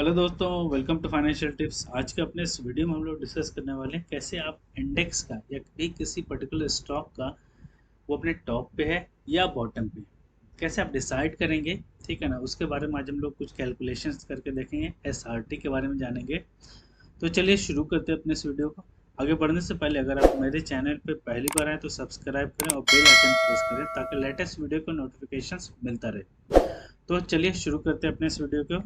Hello दोस्तों, welcome to financial tips. आज के अपने इस वीडियो में हम लोग डिस्कस करने वाले हैं कैसे आप इंडेक्स का या किसी पर्टिकुलर स्टॉक का वो अपने टॉप पे है या बॉटम पे, कैसे आप डिसाइड करेंगे। ठीक है ना, उसके बारे में आज हम लोग कुछ कैलकुलेशंस करके देखेंगे, एसआरटी के बारे में जानेंगे। तो चलिए शुरू करते हैं अपने इस वीडियो को। आगे बढ़ने से पहले अगर आप मेरे चैनल पे पहली बार आए तो सब्सक्राइब करें और बेल आइकन प्रेस करें ताकि लेटेस्ट वीडियो का नोटिफिकेशन मिलता रहे। तो चलिए शुरू करते हैं अपने इस वीडियो को।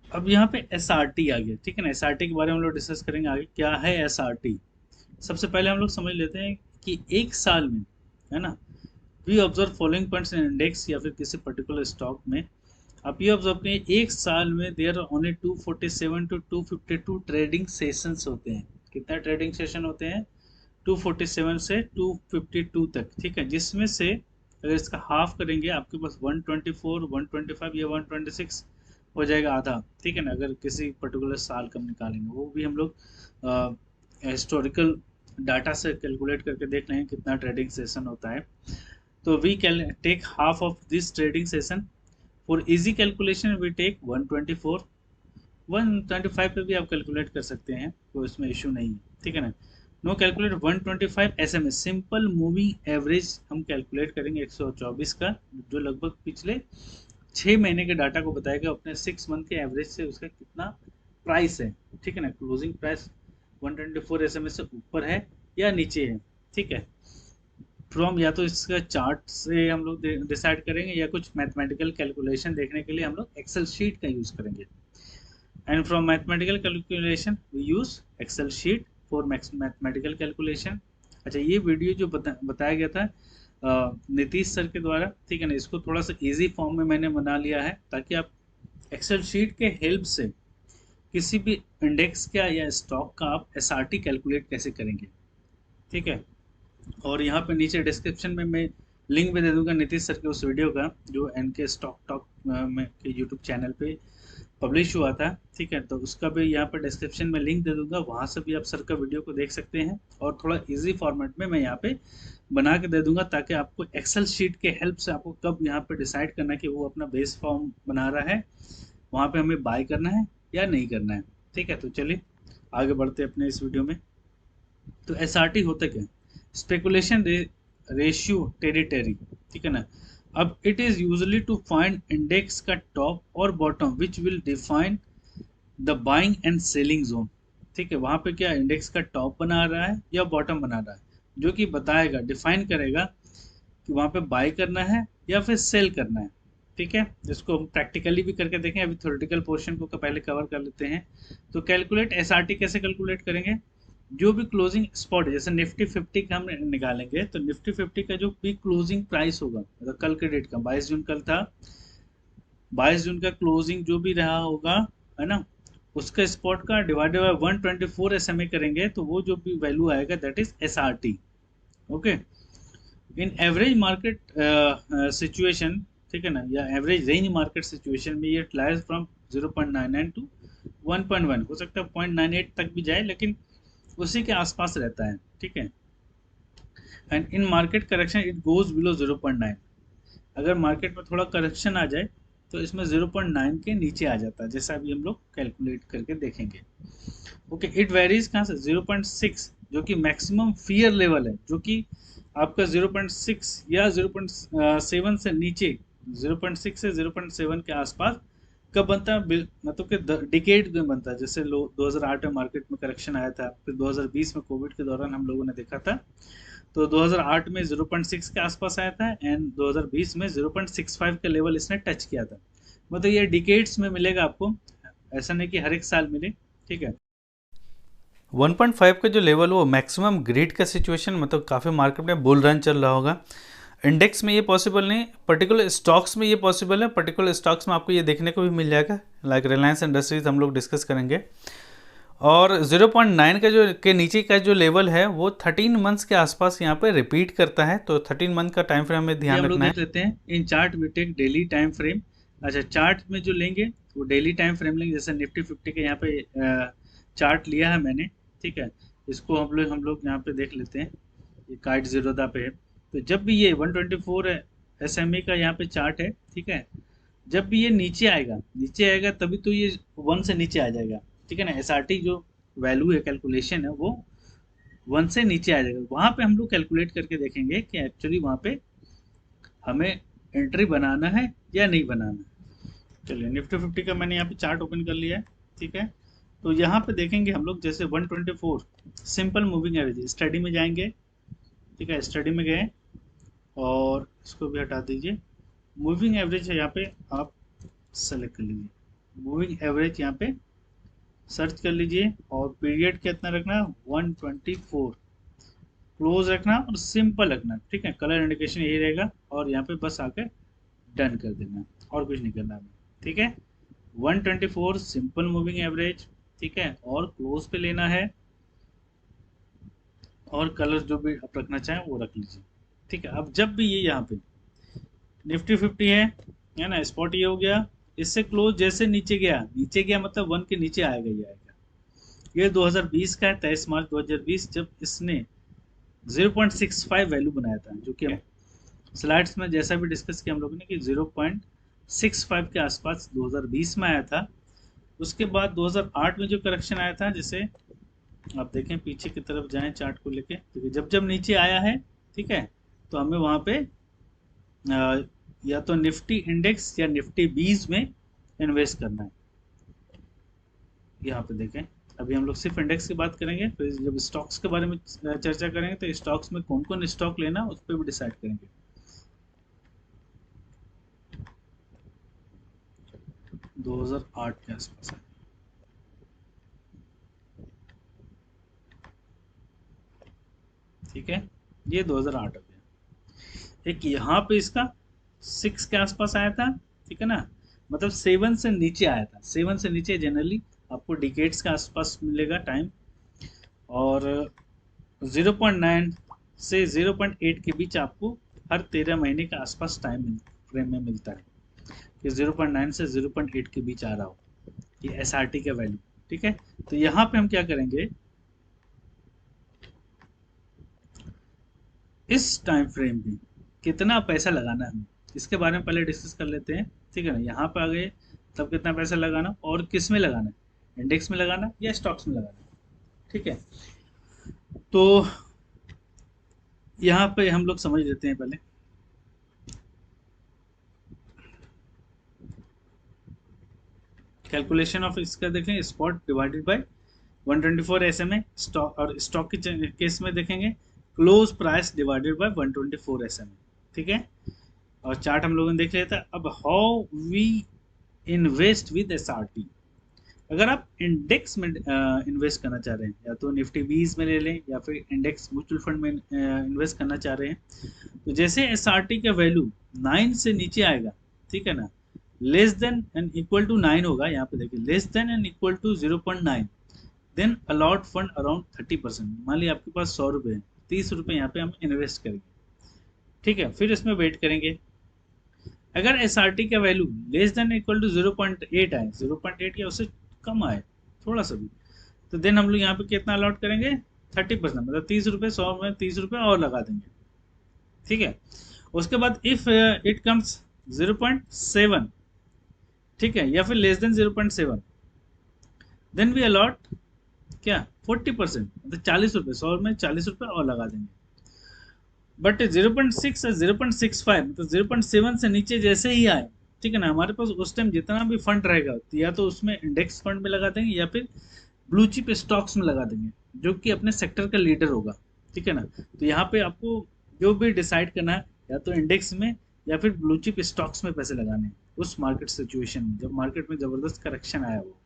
अब यहाँ पे एस आर टी आ गया, ठीक है ना। एस आर टी के बारे में हम लोग डिस्कस करेंगे आगे, क्या है एस आर टी। सबसे पहले हम लोग समझ लेते हैं कि एक साल में, है ना, we observe following points in index या फिर किसी पर्टिकुलर स्टॉक में आप ये ऑब्जर्व करें, एक साल में there are only 247 to 252 trading sessions होते हैं। कितना ट्रेडिंग सेशन होते हैं? 247 से 252 तक, ठीक है। जिसमें से अगर इसका हाफ करेंगे आपके पास 124, 125 या 126 हो जाएगा, आधा, ठीक है ना। अगर किसी पर्टिकुलर साल का हम निकालेंगे, वो भी हम लोग हिस्टोरिकल डाटा से कैलकुलेट करके देख लेंगे कितना ट्रेडिंग सेशन होता है। तो we can take half of this trading session. For easy calculation we take 124। 125 पे भी आप कैलकुलेट कर सकते हैं, कोई इसमें इशू नहीं है, ठीक है ना। Now calculate 125 SMS simple moving average हम कैलकुलेट करेंगे 124 का, जो लगभग पिछले 6 महीने के डाटा को बताएगा अपने 6 मंथ के एवरेज से उसका कितना प्राइस है, ठीक है ना। क्लोजिंग प्राइस 124 एसएमएस से ऊपर है या नीचे है, ठीक है। फ्रॉम या तो इसका चार्ट से हम लोग डिसाइड करेंगे या कुछ मैथमेटिकल कैलकुलेशन देखने के लिए हम लोग एक्सेल शीट का यूज करेंगे। And from mathematical calculation we use Excel sheet for mathematical calculation. अच्छा, ये वीडियो जो बताया गया था नीतीश सर के द्वारा, ठीक है ना, इसको थोड़ा सा इजी फॉर्म में मैंने बना लिया है ताकि आप एक्सेल शीट के हेल्प से किसी भी इंडेक्स का या स्टॉक का आप एसआरटी कैलकुलेट कैसे करेंगे, ठीक है। और यहाँ पे नीचे डिस्क्रिप्शन में मैं लिंक भी दे दूंगा नीतीश सर के उस वीडियो का जो एन के स्टॉक टॉक में के यूट्यूब चैनल पे पब्लिश हुआ था, ठीक है। तो उसका भी यहाँ पर डिस्क्रिप्शन में लिंक दे दूंगा, वहाँ से भी आप सर का वीडियो को देख सकते हैं। और थोड़ा इजी फॉर्मेट में मैं यहाँ पे बना के दे दूंगा ताकि आपको एक्सेल शीट के हेल्प से आपको कब यहाँ पे डिसाइड करना है कि वो अपना बेस फॉर्म बना रहा है, वहाँ पे हमें बाय करना है या नहीं करना है, ठीक है। तो चलिए आगे बढ़ते हैं अपने इस वीडियो में। तो एस आर टी होता क्या है? स्पेकुलेशन रेशियो टेरिटरी, ठीक है ना। अब it is usually to find index का टॉप और bottom which will define the buying and selling zone, ठीक है। वहां पे क्या इंडेक्स का टॉप बना रहा है या बॉटम बना रहा है, जो कि बताएगा, डिफाइन करेगा कि वहां पे बाय करना है या फिर सेल करना है, ठीक है। जिसको हम प्रैक्टिकली भी करके देखें, अभी थ्योरेटिकल पोर्शन को पहले कवर कर लेते हैं। तो कैलकुलेट एसआरटी कैसे कैलकुलेट करेंगे? जो भी क्लोजिंग स्पॉट, जैसे निफ्टी 50 का हम निकालेंगे तो निफ्टी 50 का जो भी क्लोजिंग प्राइस होगा, मतलब कल के डेट का 22 जून कल था, 22 जून का क्लोजिंग जो भी रहा होगा, है ना, उसका स्पॉट का डिवाइडेड बाय 124 एसएमए करेंगे तो वो जो भी वैल्यू आएगा that is SRT. Okay, in average market situation, ठीक है ना, या एवरेज रेंज मार्केट सिचुएशन में ये लाइज फ्रॉम 0.99 टू 1.1, हो सकता है 0.98 तक भी जाए, लेकिन उसी के आसपास रहता है, ठीक है। And in market correction it goes below 0.9, अगर मार्केट में थोड़ा करेक्शन आ जाए तो इसमें 0.9 के नीचे आ जाता है, जैसा अभी हम लोग कैलकुलेट करके देखेंगे। ओके, इट वेरीज कहाँ से? 0.6 जो कि मैक्सिमम फियर लेवल है, जो कि आपका 0.6 या 0.7 से नीचे, 0.6 से 0.7 के आसपास कब बनता है, मतलब कि डिकेड में बनता है। जैसे 2008 में मार्केट में करेक्शन आया था, फिर 2020 में कोविड के दौरान हम लोगों ने देखा था, तो 2008 में 0.6 के आसपास आया था एंड 2020 में 0.65 का लेवल इसने टच किया था। मतलब ये डिकेड्स में मिलेगा आपको, ऐसा नहीं कि हर एक साल मिले, ठीक है। 1.5 का जो लेवल वो मैक्सिमम ग्रेड का सिचुएशन, मतलब काफ़ी मार्केट में बुल रन चल रहा होगा। इंडेक्स में ये पॉसिबल नहीं, पर्टिकुलर स्टॉक्स में ये पॉसिबल है। पर्टिकुलर स्टॉक्स में आपको ये देखने को भी मिल जाएगा, लाइक रिलायंस इंडस्ट्रीज हम लोग डिस्कस करेंगे। और 0.9 का जो के नीचे का जो लेवल है वो 13 मंथ्स के आसपास यहाँ पे रिपीट करता है, तो 13 मंथ का टाइम फ्रेम में ये ध्यान हम लोग रखना है। देख लेते हैं इन चार्ट में टेक डेली टाइम फ्रेम। अच्छा, चार्ट में जो लेंगे वो डेली टाइम फ्रेम लेंगे, जैसे निफ्टी 50 के यहाँ पे चार्ट लिया है मैंने, ठीक है। इसको हम लोग यहाँ पे देख लेते हैं, ये काइट जीरोदा पे है। तो जब भी ये 124 है एसएमए का यहाँ पे चार्ट है, ठीक है, जब भी ये नीचे आएगा तभी तो ये 1 से नीचे आ जाएगा, ठीक है ना। एसआरटी जो वैल्यू है, कैलकुलेशन है, वो 1 से नीचे आ जाएगा। वहां पे हम लोग कैलकुलेट करके देखेंगे कि एक्चुअली वहां पे हमें एंट्री बनाना है या नहीं बनाना है। चलिए, निफ्टी 50 का मैंने यहाँ पे चार्ट ओपन कर लिया है, ठीक है। तो यहाँ पे देखेंगे हम लोग, जैसे 124 सिंपल मूविंग एवरेज, स्टडी में जाएंगे, ठीक है। स्टडी में गए और इसको भी हटा दीजिए। मूविंग एवरेज है यहाँ पे, आप सेलेक्ट कर लीजिए मूविंग एवरेज, यहाँ पे सर्च कर लीजिए और पीरियड कितना रखना, 124 क्लोज रखना और सिंपल रखना, ठीक है। कलर इंडिकेशन यही रहेगा और यहाँ पे बस आकर डन कर देना, और कुछ नहीं करना हमें, ठीक है। 124 सिंपल मूविंग एवरेज, ठीक है, और क्लोज पे लेना है, और कलर जो भी आप रखना चाहें वो रख लीजिए, ठीक है। अब जब भी ये यहाँ पे निफ्टी 50 है ना, स्पॉट ये हो गया, इससे क्लोज जैसे नीचे गया मतलब 1 के नीचे आएगा ही आएगा। ये 2020 का है, 23 मार्च 2020, जब इसने 0.65 वैल्यू बनाया था, जो कि हम स्लाइड्स में जैसा भी डिस्कस किया हम लोगों ने कि 0.65 के आसपास 2020 में आया था। उसके बाद 2008 में जो करेक्शन आया था, जैसे आप देखें पीछे की तरफ जाएं चार्ट को लेके, क्योंकि जब जब नीचे आया है, ठीक है, तो हमें वहां पे या तो निफ्टी इंडेक्स या निफ्टी 20 में इन्वेस्ट करना है। यहाँ पे देखें, अभी हम लोग सिर्फ इंडेक्स की बात करेंगे, फिर जब स्टॉक्स के बारे में चर्चा करेंगे तो स्टॉक्स में कौन कौन स्टॉक लेना उस पर भी डिसाइड करेंगे। 2008 के आसपास है, ठीक है, ये 2008 हो गया। एक यहाँ पे इसका 6 के आसपास आया था, ठीक है ना, मतलब 7 से नीचे आया था। 7 से नीचे जनरली आपको डिकेट्स के आसपास मिलेगा टाइम, और 0.9 से 0.8 के बीच आपको हर 13 महीने के आसपास टाइम फ्रेम में मिलता है कि 0.9 से 0.8 के बीच आ रहा हो ये एसआरटी का वैल्यू, ठीक है। तो यहाँ पे हम क्या करेंगे, इस टाइम फ्रेम में कितना पैसा लगाना है हमें, इसके बारे में पहले डिस्कस कर लेते हैं, ठीक है ना। यहाँ पे आ गए, तब कितना पैसा लगाना और किस में लगाना है, इंडेक्स में लगाना या स्टॉक्स में लगाना, ठीक है। तो यहाँ पे हम लोग समझ लेते हैं पहले। कैलकुलेशन ऑफ इसका देखें, spot divided by 124 SMA, stock, और स्टॉक के केस में देखेंगे close price divided by 124 SMA, ठीक है। और चार्ट हम लोगों ने देख लिया था। अब how we invest with SRT, अगर आप इंडेक्स में इन्वेस्ट करना चाह रहे हैं, या तो निफ्टी 20 में ले लें या फिर इंडेक्स म्यूचुअल फंड में इन्वेस्ट करना चाह रहे हैं, तो जैसे एसआरटी का वैल्यू 9 से नीचे आएगा, ठीक है ना, less than and equal to 9 होगा, यहाँ पे देखिए less than and equal to 0.9, then allot fund around 30%। मान लीजिए आपके पास 100 रुपये है, 30 रुपये यहाँ पे हम इन्वेस्ट करेंगे, ठीक है। फिर इसमें वेट करेंगे, अगर एसआरटी का value less than equal to 0.8 आए, 0.8 या उससे कम आए थोड़ा सा भी, तो देन हम लोग यहाँ पे कितना अलॉट करेंगे, 30%, मतलब 30 रुपये, 100 में 30 रुपये और लगा देंगे, ठीक है। उसके बाद इफ इट कम्स 0.7, ठीक है, या फिर less than 0.7, then we allot क्या 40%, मतलब 40 रुपये, 100 में 40 रुपये और लगा देंगे। बट 0.6 या 0.65, मतलब 0.7 से नीचे जैसे ही आए, ठीक है ना, हमारे पास उस टाइम जितना भी फंड रहेगा, या तो उसमें इंडेक्स फंड में लगा देंगे या फिर ब्लू चिप स्टॉक्स में लगा देंगे, जो कि अपने सेक्टर का लीडर होगा, ठीक है ना। तो यहाँ पे आपको जो भी डिसाइड करना है, या तो इंडेक्स में या फिर ब्लू चिप स्टॉक्स में पैसे लगाने हैं उस मार्केट सिचुएशन में, जब मार्केट में जबरदस्त करेक्शन आया हो।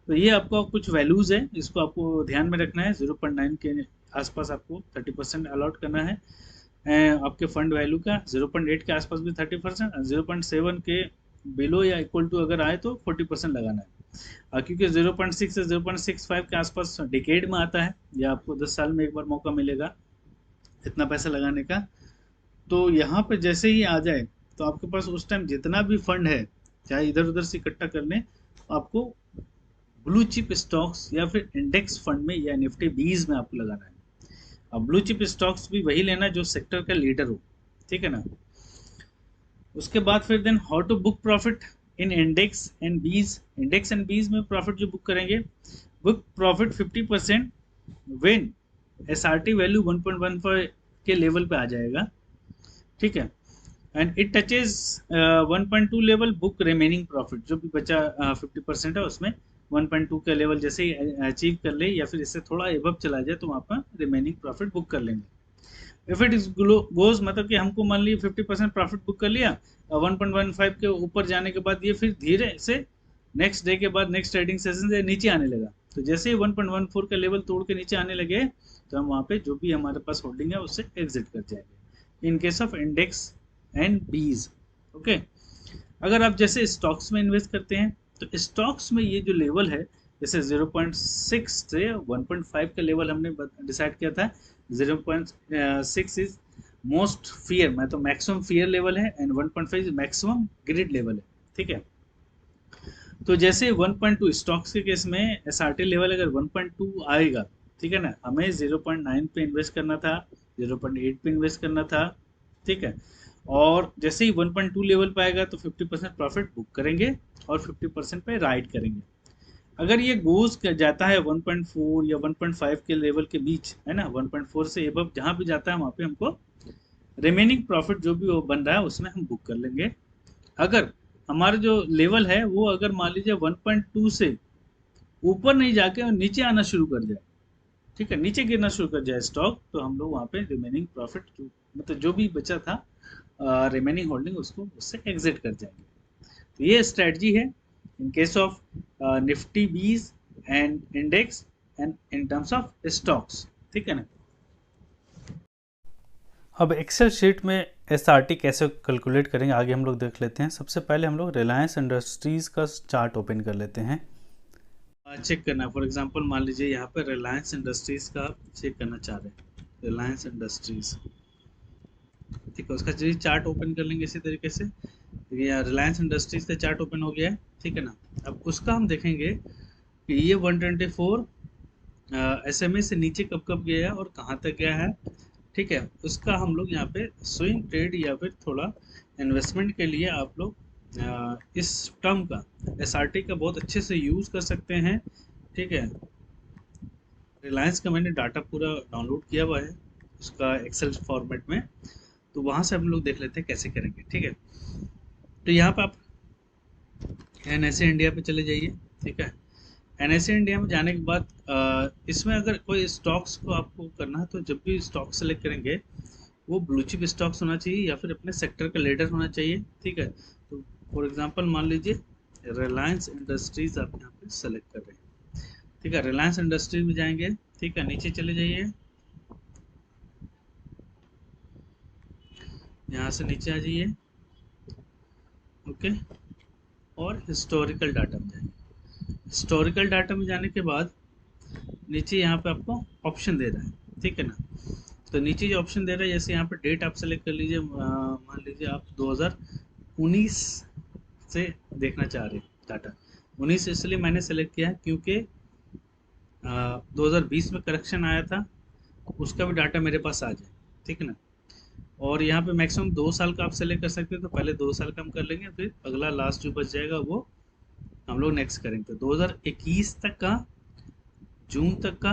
तो ये आपको कुछ वैल्यूज है, इसको आपको ध्यान में रखना है। 0.9 के आसपास आपको 30% अलॉट करना है आपके फंड वैल्यू का, 0.8 के आसपास भी 30%, 0.7 के बिलो या इक्वल टू अगर आए तो 40% लगाना है। क्योंकि 0.6 से 0.65 के आसपास डिकेड में आता है, या आपको 10 साल में एक बार मौका मिलेगा इतना पैसा लगाने का। तो यहाँ पे जैसे ही आ जाए, तो आपके पास उस टाइम जितना भी फंड है, चाहे इधर उधर से इकट्ठा कर लें, आपको ब्लू चिप स्टॉक्स या फिर इंडेक्स फंड में या निफ्टी 20 में आपको लगाना है। अब ब्लू चिप स्टॉक्स भी वही लेना जो सेक्टर का लीडर हो, ठीक है ना। उसके बाद फिर then how to book profit in index and bees. Index and bees में प्रॉफिट जो बुक करेंगे, book profit 50% when SRT value 1.15 के लेवल पे आ जाएगा, ठीक है। And it touches 1.2 level, book remaining profit, जो भी बचा 50% है उसमें 1.2 का लेवल जैसे ही अचीव कर ले या फिर इससे थोड़ा एबव चला जाए तो वहाँ पर रिमेनिंग प्रॉफिट बुक कर लेंगे। इफ इट इज गोज, मतलब कि हमको मान लीजिए 50% प्रॉफिट बुक कर लिया, 1.15 के ऊपर जाने के बाद ये फिर धीरे से नेक्स्ट डे के बाद नेक्स्ट ट्रेडिंग सेशन से नीचे आने लगा, तो जैसे ही 1.14 का लेवल तोड़ के नीचे आने लगे तो हम वहाँ पे जो भी हमारे पास होल्डिंग है उससे एग्जिट कर जाएंगे in case of index and बीज। ओके, अगर आप जैसे स्टॉक्स में इन्वेस्ट करते हैं तो स्टॉक्स में ये जो लेवल है, जैसे 0.6 से 1.5 का लेवल हमने डिसाइड किया था। 0.6 इज मोस्ट फियर, मैं तो मैक्सिमम फियर लेवल है, एंड 1.5 मैक्सिमम ग्रिड लेवल है, ठीक है। तो जैसे 1.2 स्टॉक्स के केस में एसआरटी लेवल अगर 1.2 आएगा, ठीक है ना, हमें 0.9 पे इन्वेस्ट करना था, 0.8 पे इन्वेस्ट करना था, ठीक है। और जैसे ही 1.2 लेवल पे आएगा तो 50% प्रॉफिट बुक करेंगे और 50% पे राइड करेंगे। अगर ये गोज जाता है 1.4 या 1.5 के लेवल के बीच, है ना, 1.4 से एबव जहाँ भी जाता है वहाँ पे हमको रिमेनिंग प्रॉफिट जो भी वो बन रहा है उसमें हम बुक कर लेंगे। अगर हमारा जो लेवल है वो अगर मान लीजिए 1.2 से ऊपर नहीं जाके और नीचे आना शुरू कर जाए, ठीक है, नीचे गिरना शुरू कर जाए स्टॉक, तो हम लोग वहाँ पे रिमेनिंग प्रॉफिट जो मतलब जो भी बचा था रिमेनिंग होल्डिंग उसको उससे एग्जिट कर जाएंगे। तो ये स्ट्रेटजी है इन केस ऑफ निफ्टी बीज and index and in terms of stocks, ठीक है ना। अब एक्सेल शीट में एसआरटी कैसे कैलकुलेट करेंगे आगे हम लोग देख लेते हैं। सबसे पहले हम लोग रिलायंस इंडस्ट्रीज़ का चार्ट ओपन कर लेते हैं। चेक करना, फॉर एग्जांपल मान लीजिए यहाँ पे रिलायंस इंडस्ट्रीज का चेक करना चाह रहे हैं, रिलायंस इंडस्ट्रीज, ठीक है, उसका चलिए चार्ट ओपन कर लेंगे इसी तरीके से। देखिए यहाँ रिलायंस इंडस्ट्रीज का चार्ट ओपन हो गया है, ठीक है ना। अब उसका हम देखेंगे कि ये 124 SMA से नीचे कब कब गया है और कहाँ तक गया है, ठीक है। उसका हम लोग यहाँ पे स्विंग ट्रेड या फिर थोड़ा इन्वेस्टमेंट के लिए आप लोग इस टर्म का एसआरटी का बहुत अच्छे से यूज़ कर सकते हैं, ठीक है। रिलायंस का मैंने डाटा पूरा डाउनलोड किया हुआ है उसका एक्सेल फॉर्मेट में, तो वहाँ से हम लोग देख लेते हैं कैसे करेंगे, ठीक है। तो यहाँ पर आप NSE इंडिया पे चले जाइए, ठीक है। NSE इंडिया में जाने के बाद इसमें अगर कोई स्टॉक्स को आपको करना है तो जब भी स्टॉक सेलेक्ट करेंगे वो ब्लू चिप स्टॉक्स होना चाहिए या फिर अपने सेक्टर का लीडर होना चाहिए, ठीक है। तो फॉर एग्जांपल मान लीजिए रिलायंस इंडस्ट्रीज आप यहाँ पे सेलेक्ट कर रहे हैं, ठीक है। रिलायंस इंडस्ट्रीज में जाएंगे, ठीक है, नीचे चले जाइए, यहाँ से नीचे आ जाइए, ओके, और हिस्टोरिकल डाटा में जाएंगे। हिस्टोरिकल डाटा में जाने के बाद नीचे यहाँ पे आपको ऑप्शन दे रहा है, ठीक है ना। तो नीचे जो ऑप्शन दे रहा है, जैसे यहाँ पे डेट आप सेलेक्ट कर लीजिए, मान लीजिए आप 2019 से देखना चाह रहे हैं डाटा। 19 इसलिए मैंने सेलेक्ट किया है क्योंकि 2020 में करेक्शन आया था, उसका भी डाटा मेरे पास आ जाए, ठीक है ना। और यहाँ पे मैक्सिमम 2 साल का आप सेलेक्ट कर सकते हैं, तो पहले 2 साल का हम कर लेंगे, फिर अगला लास्ट जो बच जाएगा वो हम लोग नेक्स्ट करेंगे। तो 2021 तक का, जून तक का,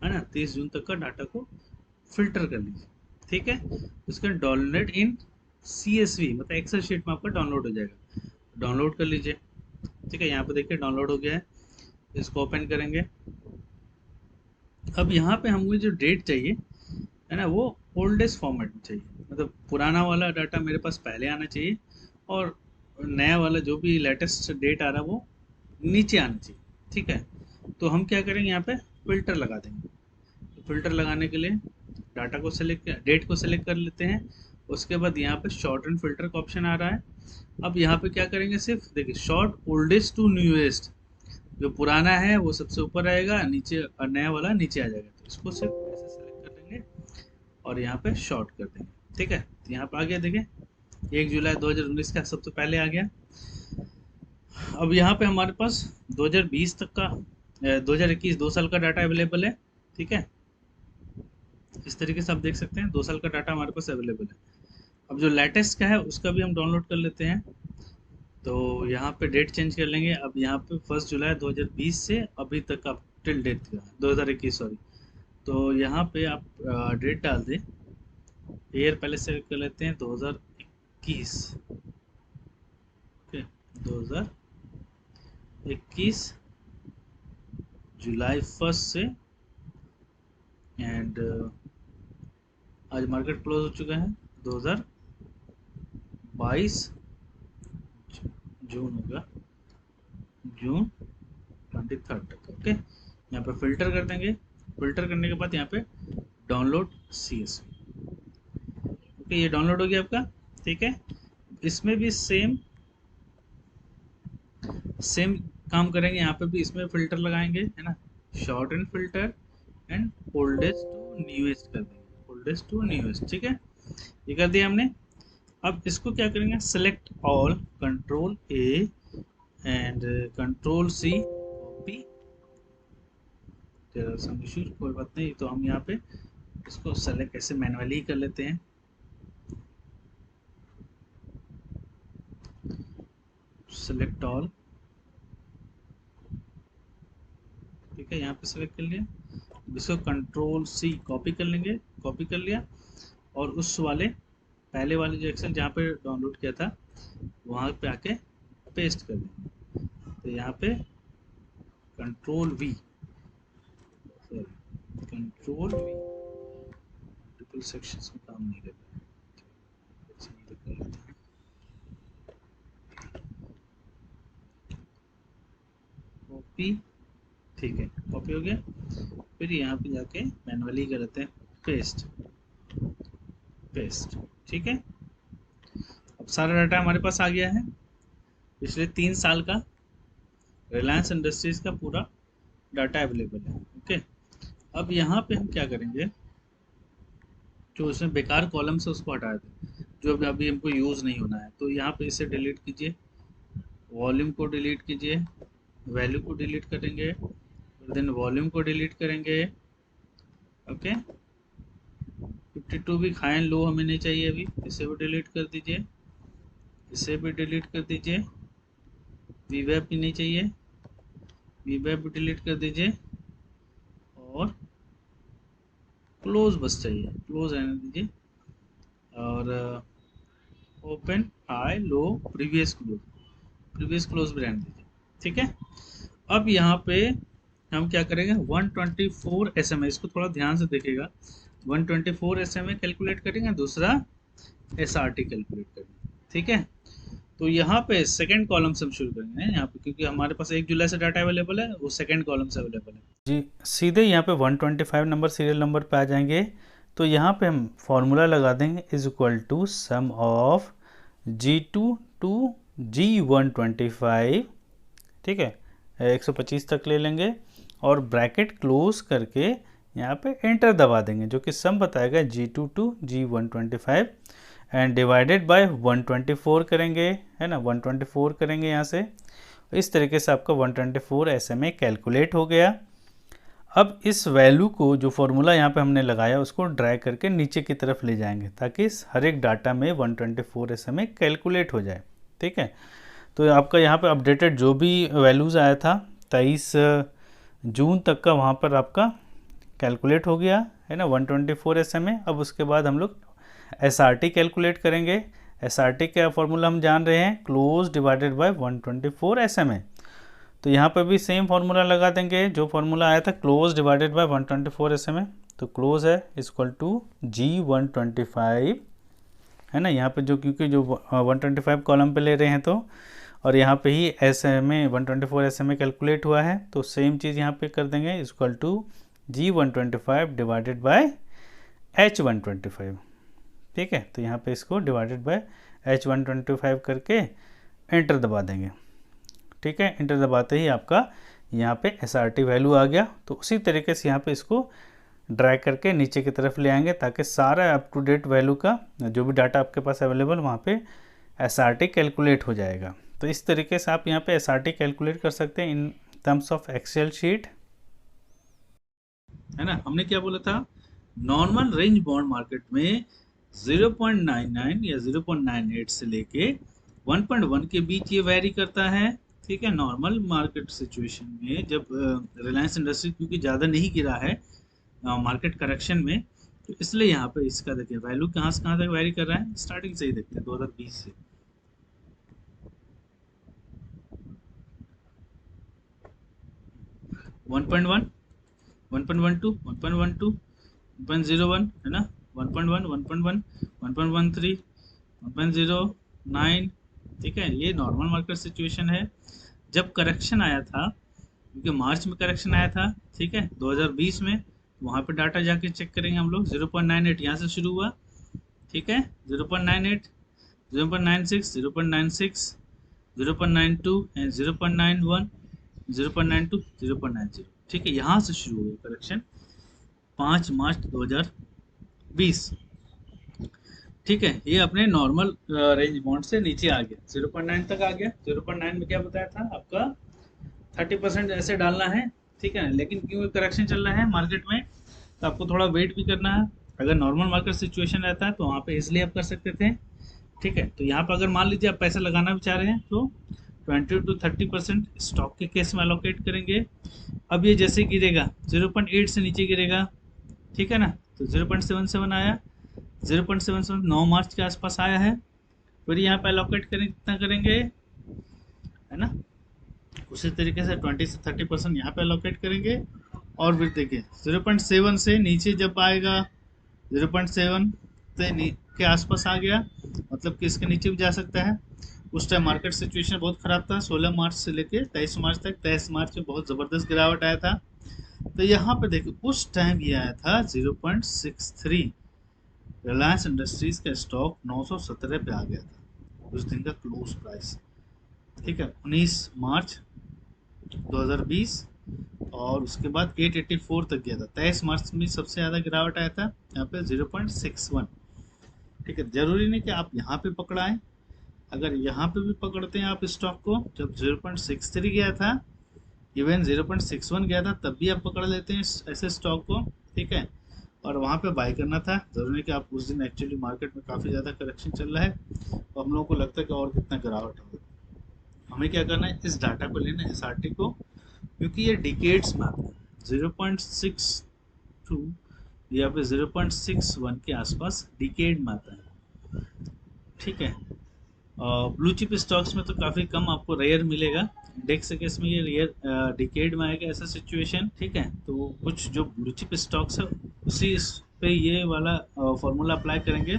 है ना, 30 जून तक का डाटा को फिल्टर कर लीजिए, ठीक है। उसका डाउनलोड इन CSV मतलब एक्सेल शीट में आपका डाउनलोड हो जाएगा, डाउनलोड कर लीजिए, ठीक है। यहाँ पे देखिए डाउनलोड हो गया है, इसको ओपन करेंगे। अब यहाँ पे हमको जो डेट चाहिए, है ना, वो ओल्डेस्ट फॉर्मेट में चाहिए, मतलब पुराना वाला डाटा मेरे पास पहले आना चाहिए और नया वाला जो भी लेटेस्ट डेट आ रहा है वो नीचे आना चाहिए, ठीक है। तो हम क्या करेंगे, यहाँ पे फिल्टर लगा देंगे। तो फिल्टर लगाने के लिए डाटा को सेलेक्ट, डेट को सेलेक्ट कर लेते हैं। उसके बाद यहाँ पे शॉर्ट एंड फिल्टर का ऑप्शन आ रहा है। अब यहाँ पे क्या करेंगे, सिर्फ देखिए शॉर्ट ओल्डेस्ट टू न्यूएस्ट, जो पुराना है वो सबसे ऊपर आएगा, नीचे और नया वाला नीचे आ जाएगा। तो इसको सिर्फ ऐसे सेलेक्ट कर देंगे और यहाँ पे शॉर्ट कर देंगे, ठीक है। तो यहाँ पे आ गया, देखिए 1 जुलाई 2019 का सबसे पहले आ गया। अब यहाँ पे हमारे पास 2020 तक का 2021 2 साल का डाटा अवेलेबल है, ठीक है। इस तरीके से आप देख सकते हैं 2 साल का डाटा हमारे पास अवेलेबल है। अब जो लेटेस्ट का है उसका भी हम डाउनलोड कर लेते हैं। तो यहाँ पे डेट चेंज कर लेंगे। अब यहाँ पे 1 जुलाई 2020 से अभी तक आप टिल डेट का 2021 सॉरी। तो यहाँ पे आप डेट डाल दें। ईयर पहले सेलेक्ट कर लेते हैं 2021। ओके, 2021 जुलाई 1 से। एंड आज मार्केट क्लोज हो चुका है 2022 जून होगा, जून 23 तक। ओके, यहाँ पे फिल्टर कर देंगे। फिल्टर करने के बाद यहाँ पे डाउनलोड CSV। ओके, ये डाउनलोड हो गया आपका। ठीक है, इसमें भी सेम काम करेंगे। यहाँ पे भी इसमें फिल्टर लगाएंगे, है ना, sort and filter and oldest to newest कर देंगे, ओल्डेस्ट टू न्यूएस्ट। ठीक है, ये कर दिया हमने। अब इसको क्या करेंगे, select all, control A and control C, copy. Some issues, कोई बात नहीं। तो हम यहाँ पे इसको सेलेक्ट ऐसे मैनुअली कर लेते हैं। सेलेक्ट ऑल, ठीक है, यहाँ पे सेलेक्ट कर लिया। इसको कंट्रोल C कॉपी कर लेंगे, कॉपी कर लिया। और उस वाले पहले वाले जो एक्सेल जहाँ पे डाउनलोड किया था वहाँ पे आके पेस्ट कर देंगे। तो यहाँ पे control V, sorry control V, multiple sections में काम नहीं कर रहा है। कॉपी, ठीक है, कॉपी हो गया। फिर यहाँ पे जाके मैनुअली कर लेते हैं पेस्ट, पेस्ट। ठीक है, अब सारा डाटा हमारे पास आ गया है। पिछले 3 साल का रिलायंस इंडस्ट्रीज का पूरा डाटा अवेलेबल है। ओके, अब यहाँ पे हम क्या करेंगे, जो उसमें बेकार कॉलम्स है उसको हटा दें, जो अभी हमको यूज़ नहीं होना है। तो यहाँ पे इसे डिलीट कीजिए, वॉल्यूम को डिलीट कीजिए, वैल्यू को डिलीट करेंगे, देन वॉल्यूम को डिलीट करेंगे। ओके, 52 भी हाई एंड लो हमें नहीं चाहिए अभी, इसे भी डिलीट कर दीजिए, इसे भी डिलीट कर दीजिए। वीवैप भी नहीं चाहिए, वीवैप भी डिलीट कर दीजिए। और क्लोज बस चाहिए, क्लोज रहने दीजिए। और ओपन, हाई, लो, प्रीवियस क्लोज, प्रीवियस क्लोज भी रहने दीजिए। ठीक है, अब यहाँ पे हम क्या करेंगे, 124 SMA, इसको थोड़ा ध्यान से देखिएगा। 124 SMA कैलकुलेट करेंगे, दूसरा SRT कैलकुलेट करेंगे। ठीक है, तो यहाँ पे सेकंड कॉलम से हम शुरू करेंगे यहाँ पे, क्योंकि हमारे पास 1 जुलाई से डाटा अवेलेबल है, वो सेकंड कॉलम से अवेलेबल है। जी, सीधे यहाँ पे 125 नंबर सीरियल नंबर पे आ जाएंगे। तो यहाँ पे हम फॉर्मूला लगा देंगे, is equal to sum of G2 to G125। ठीक है, 125 तक ले लेंगे और ब्रैकेट क्लोज करके यहाँ पे एंटर दबा देंगे, जो कि सम बताएगा G2 to G125 and divided by 124 करेंगे, है ना, 124 करेंगे यहाँ से। इस तरीके से आपका 124 SMA कैलकुलेट हो गया। अब इस वैल्यू को, जो फॉर्मूला यहाँ पे हमने लगाया, उसको ड्रैग करके नीचे की तरफ ले जाएंगे ताकि हर एक डाटा में 124 SMA कैलकुलेट हो जाए। ठीक है, तो आपका यहाँ पे अपडेटेड जो भी वैल्यूज़ आया था 23 जून तक का, वहाँ पर आपका कैलकुलेट हो गया, है ना, 124 SMA। अब उसके बाद हम लोग SRT कैलकुलेट करेंगे। SRT का फॉर्मूला हम जान रहे हैं, क्लोज डिवाइडेड बाय 124 SMA। तो यहाँ पर भी सेम फार्मूला लगा देंगे, जो फार्मूला आया था क्लोज डिवाइडेड बाय 124 SMA। तो क्लोज है इक्वल टू G125, है ना, यहाँ पे जो, क्योंकि जो 125 कॉलम पे ले रहे हैं तो, और यहाँ पे ही SMA 124 SMA कैलकुलेट हुआ है, तो सेम चीज़ यहाँ पे कर देंगे, equal to G125 divided by H125। ठीक है, तो यहाँ पे इसको डिवाइडेड बाय H125 करके एंटर दबा देंगे। ठीक है, एंटर दबाते ही आपका यहाँ पे SRT वैल्यू आ गया। तो उसी तरीके से यहाँ पे इसको ड्रैग करके नीचे की तरफ ले आएंगे ताकि सारा अप टू डेट वैल्यू का जो भी डाटा आपके पास अवेलेबल, वहाँ पे SRT कैलकुलेट हो जाएगा। तो इस तरीके से आप यहाँ पे SRT कैलकुलेट कर सकते हैं in terms of Excel sheet, है ना। हमने क्या बोला था, नॉर्मल रेंज बॉन्ड मार्केट में 0.99 या 0.98 से लेके 1.1 के बीच ये वैरी करता है। ठीक है, नॉर्मल मार्केट सिचुएशन में जब रिलायंस इंडस्ट्री क्योंकि ज़्यादा नहीं गिरा है मार्केट करेक्शन में, तो इसलिए यहाँ पे इसका देखिए वैल्यू कहाँ से कहाँ तक वैरी कर रहा है। स्टार्टिंग से ही देखते हैं 2020 से। 1.1, 1.12, 1.12, 1.01 है ना, 1.1, 1.1, 1.13, 1.09। ठीक है, ये नॉर्मल मार्केट सिचुएशन है। जब करेक्शन आया था, क्योंकि मार्च में करेक्शन आया था, ठीक है 2020 में, वहाँ पे डाटा जाके चेक करेंगे हम लोग। 0.98 यहाँ से शुरू हुआ, ठीक है 0.98, 0.96, 0.96, 0.92 एंड 0.91, 0.92, 0.90। ठीक है, यहाँ से शुरू हुआ करेक्शन 5 मार्च 2020। ठीक है, ये अपने नॉर्मल रेंज बाउंड से नीचे आ गया, 0.9 तक आ गया। 0.9 में क्या बताया था आपका 30% ऐसे डालना है। ठीक है, लेकिन क्योंकि करेक्शन चल रहा है मार्केट में, तो आपको थोड़ा वेट भी करना है। अगर नॉर्मल मार्केट सिचुएशन रहता है तो वहाँ पे इसलिए आप कर सकते थे। ठीक है, तो यहाँ पर अगर मान लीजिए आप पैसा लगाना भी चाह रहे हैं तो 20 to 30% स्टॉक के केस में अलोकेट करेंगे। अब ये जैसे गिरेगा 0.8 से नीचे गिरेगा, ठीक है ना, तो 0.77 आया, 0.77 9 मार्च के आसपास आया है। फिर यहाँ पे अलोकेट करें, कितना करेंगे, है ना, उसी तरीके से 20 से 30% यहाँ पे अलोकेट करेंगे। और फिर देखिए 0.7 से नीचे जब आएगा, 0.7 के आसपास आ गया, मतलब कि इसके नीचे भी जा सकता है। उस टाइम मार्केट सिचुएशन बहुत ख़राब था, 16 मार्च से लेके 23 मार्च तक। 23 मार्च में बहुत ज़बरदस्त गिरावट आया था। तो यहाँ पे देखिए उस टाइम ये आया था 0.63। रिलायंस इंडस्ट्रीज का स्टॉक 917 पे आ गया था उस दिन का क्लोज प्राइस। ठीक है, 19 मार्च 2020, और उसके बाद 884 तक गया था। 23 मार्च में सबसे ज़्यादा गिरावट आया था यहाँ पे 0.61। ठीक है, जरूरी नहीं कि आप यहाँ पे पकड़ाएं। अगर यहाँ पे भी पकड़ते हैं आप स्टॉक को, जब 0.63 गया था, इवन 0.61 गया था, तब भी आप पकड़ लेते हैं ऐसे स्टॉक को। ठीक है, और वहाँ पे बाय करना था। जरूरी नहीं कि आप उस दिन एक्चुअली मार्केट में काफ़ी ज़्यादा करेक्शन चल रहा है और हम लोगों को लगता है कि और कितना गिरावट होगा। हमें क्या करना है, इस डाटा को लेना है, एसआरटी को, क्योंकि ये डिकेड्स में आता है। 0.62 या फिर 0.61 के आसपास डिकेड में आता है। ठीक है, ब्लू चिप स्टॉक्स में तो काफ़ी कम आपको रेयर मिलेगा। इंडेक्स केस में ये रेयर डिकेड में आएगा ऐसा सिचुएशन। ठीक है, तो कुछ जो ब्लू चिप स्टॉक्स है उसी पे ये वाला फॉर्मूला अप्लाई करेंगे।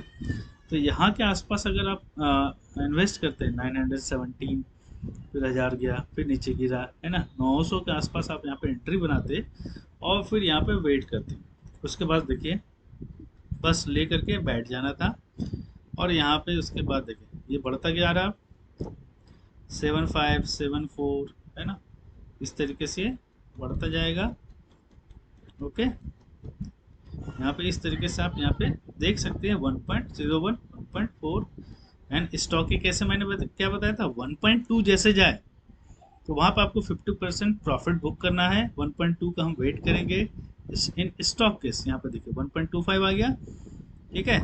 तो यहाँ के आसपास अगर आप इन्वेस्ट करते हैं 917, फिर 1000 गया, फिर नीचे गिरा, है ना, 900 के आसपास आप यहाँ पे एंट्री बनाते और फिर यहाँ पे वेट करते। उसके बाद देखिए बस ले करके बैठ जाना था। और यहाँ पे उसके बाद देखिए ये बढ़ता गया रहा, 75, 74, है ना, इस तरीके से बढ़ता जाएगा। ओके, यहाँ पे इस तरीके से आप यहाँ पे देख सकते हैं 1.01, 1.4। एंड स्टॉक की कैसे मैंने क्या बताया था, 1.2 जैसे जाए तो वहाँ पे आपको 50% प्रॉफिट बुक करना है। 1.2 का हम वेट करेंगे इन स्टॉक केस। यहाँ पे देखिए 1.25 आ गया। ठीक है,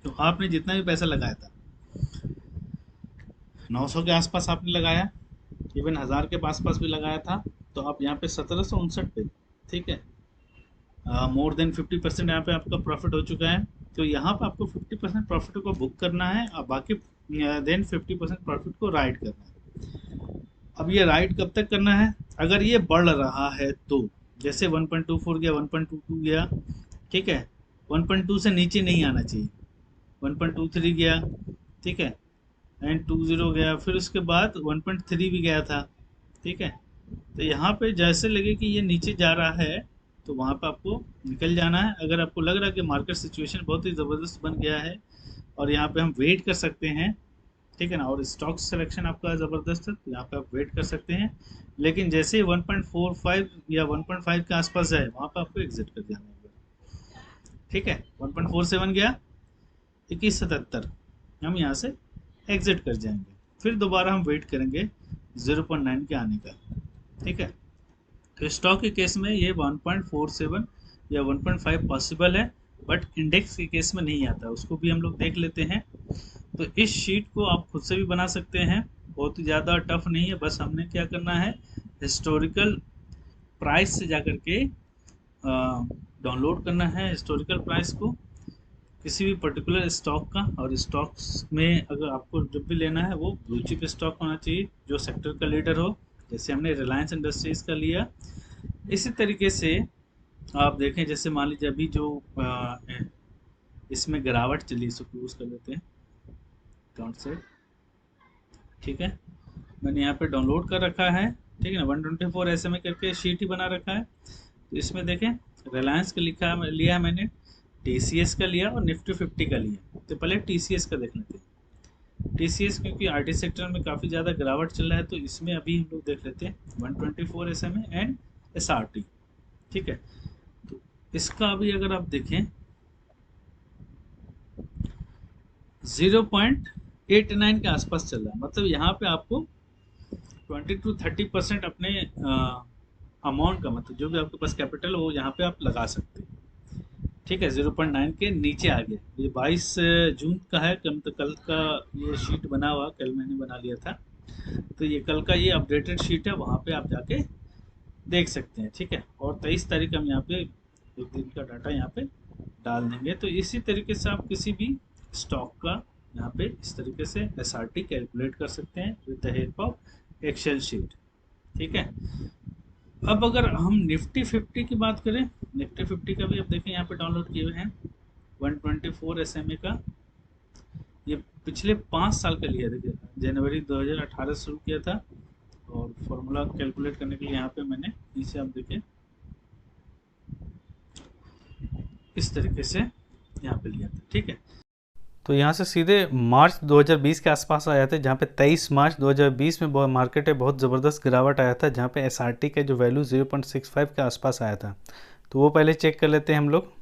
तो आपने जितना भी पैसा लगाया था 900 के आसपास आपने लगाया, इवन 1000 के आसपास भी लगाया था, तो आप यहाँ पे 1759 पे, ठीक है, मोर देन 50% यहाँ पे आपका प्रॉफिट हो चुका है। तो यहाँ पे आपको 50% प्रॉफिट को बुक करना है और बाकी देन 50% प्रॉफिट को राइड करना है। अब ये राइड कब तक करना है, अगर ये बढ़ रहा है तो, जैसे 1.24 गया, 1.22 गया, ठीक है, 1.2 से नीचे नहीं आना चाहिए। 1.23 गया, ठीक है, एंड 20 गया, फिर उसके बाद 1.3 भी गया था। ठीक है, तो यहाँ पे जैसे लगे कि ये नीचे जा रहा है तो वहाँ पे आपको निकल जाना है। अगर आपको लग रहा है कि मार्केट सिचुएशन बहुत ही ज़बरदस्त बन गया है और यहाँ पे हम वेट कर सकते हैं, ठीक है ना, और स्टॉक सिलेक्शन आपका ज़बरदस्त है, तो यहाँ पे आप वेट कर सकते हैं। लेकिन जैसे 1.45 या 1.5 के आसपास जाए वहाँ पे आपको एग्जिट कर जाना है। ठीक है, 1.47 गया, 2177, हम यहाँ से एग्जिट कर जाएंगे। फिर दोबारा हम वेट करेंगे 0.9 के आने का। ठीक है, तो स्टॉक के केस में ये 1.47 या 1.5 पॉसिबल है। बट इंडेक्स के केस में नहीं आता, उसको भी हम लोग देख लेते हैं। तो इस शीट को आप खुद से भी बना सकते हैं, बहुत ही ज़्यादा टफ नहीं है। बस हमने क्या करना है, हिस्टोरिकल प्राइस से जाकर के डाउनलोड करना है हिस्टोरिकल प्राइस को किसी भी पर्टिकुलर स्टॉक का। और स्टॉक्स में अगर आपको जब भी लेना है वो ब्लू चिप स्टॉक होना चाहिए जो सेक्टर का लीडर हो, जैसे हमने रिलायंस इंडस्ट्रीज़ का लिया। इसी तरीके से आप देखें, जैसे मान लीजिए अभी जो इसमें गिरावट चली, इसको क्लोज कर लेते हैं अकाउंट से। ठीक है, मैंने यहाँ पे डाउनलोड कर रखा है, ठीक है ना, 124 SMA करके शीट ही बना रखा है। तो इसमें देखें रिलायंस का लिया है मैंने, TCS का लिया और निफ्टी 50 का लिया। तो पहले TCS का देख लेते हैं। TCS क्योंकि आईटी सेक्टर में काफ़ी ज़्यादा गिरावट चल रहा है, तो इसमें अभी हम लोग देख लेते हैं 124 SMA एंड SRT। ठीक है, तो इसका अभी अगर आप देखें 0.89 के आसपास चल रहा है। मतलब यहाँ पे आपको 20 to 30% अपने अमाउंट का, मतलब जो भी आपके पास कैपिटल हो, वो यहाँ पे आप लगा सकते हैं। ठीक है, 0.9 के नीचे आ गया। ये 22 जून का है, कल का ये शीट बना हुआ, कल मैंने बना लिया था। तो ये कल का ये अपडेटेड शीट है, वहाँ पे आप जाके देख सकते हैं। ठीक है, और 23 तारीख हम यहाँ पे एक दिन का डाटा यहाँ पे डाल देंगे। तो इसी तरीके से आप किसी भी स्टॉक का यहाँ पे इस तरीके से SRT कैलकुलेट कर सकते हैं with the help of Excel sheet. ठीक है, अब अगर हम निफ्टी 50 की बात करें, निफ्टी 50 का भी अब देखें यहाँ पे डाउनलोड किए हुए हैं 124 SMA का। ये पिछले 5 साल का लिया, देखिए जनवरी 2018 शुरू किया था। और फॉर्मूला कैलकुलेट करने के लिए यहाँ पे मैंने नीचे आप देखें इस तरीके से यहाँ पे लिया था। ठीक है, तो यहाँ से सीधे मार्च 2020 के आसपास आया था, जहाँ पे 23 मार्च 2020 में मार्केट में बहुत ज़बरदस्त गिरावट आया था, जहाँ पे SRT का जो वैल्यू 0.65 के आसपास आया था। तो वो पहले चेक कर लेते हैं हम लोग।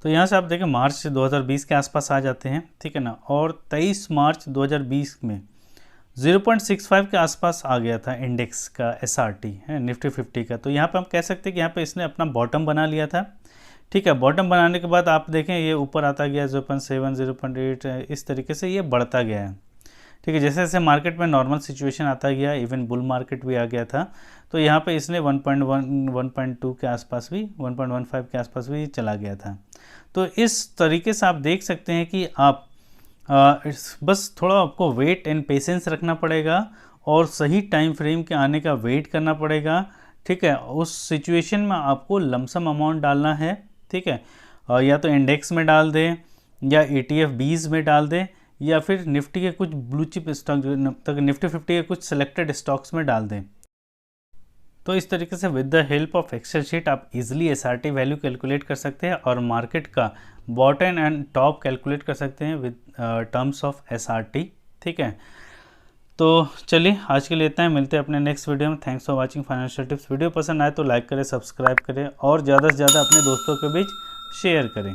तो यहाँ से आप देखें मार्च 2020 के आसपास आ जाते हैं, ठीक है ना, और 23 मार्च 2020 में 0.65 के आसपास आ गया था इंडेक्स का SRT है निफ्टी 50 का। तो यहाँ पे हम कह सकते हैं कि यहाँ पे इसने अपना बॉटम बना लिया था। ठीक है, बॉटम बनाने के बाद आप देखें ये ऊपर आता गया 0.7, 0.8, इस तरीके से ये बढ़ता गया है। ठीक है, जैसे जैसे मार्केट में नॉर्मल सिचुएशन आता गया, इवन बुल मार्केट भी आ गया था, तो यहाँ पे इसने 1.1, 1.2 के आसपास भी, 1.15 के आसपास भी चला गया था। तो इस तरीके से आप देख सकते हैं कि आप बस थोड़ा आपको वेट एंड पेशेंस रखना पड़ेगा और सही टाइम फ्रेम के आने का वेट करना पड़ेगा। ठीक है, उस सिचुएशन में आपको लमसम अमाउंट डालना है। ठीक है, या तो इंडेक्स में डाल दें या ETF 20 में डाल दें, या फिर निफ्टी के कुछ ब्लू चिप स्टॉक तक निफ्टी 50 के कुछ सेलेक्टेड स्टॉक्स में डाल दें। तो इस तरीके से with the help of Excel sheet आप इजीली SRT वैल्यू कैलकुलेट कर सकते हैं और मार्केट का बॉटम एंड टॉप कैलकुलेट कर सकते हैं विद टर्म्स ऑफ SRT। ठीक है, तो चलिए आज के लिए इतना है, मिलते हैं अपने नेक्स्ट वीडियो में। Thanks for watching financial tips. Video पसंद आए तो लाइक करें, सब्सक्राइब करें और ज़्यादा से ज़्यादा अपने दोस्तों के बीच शेयर करें।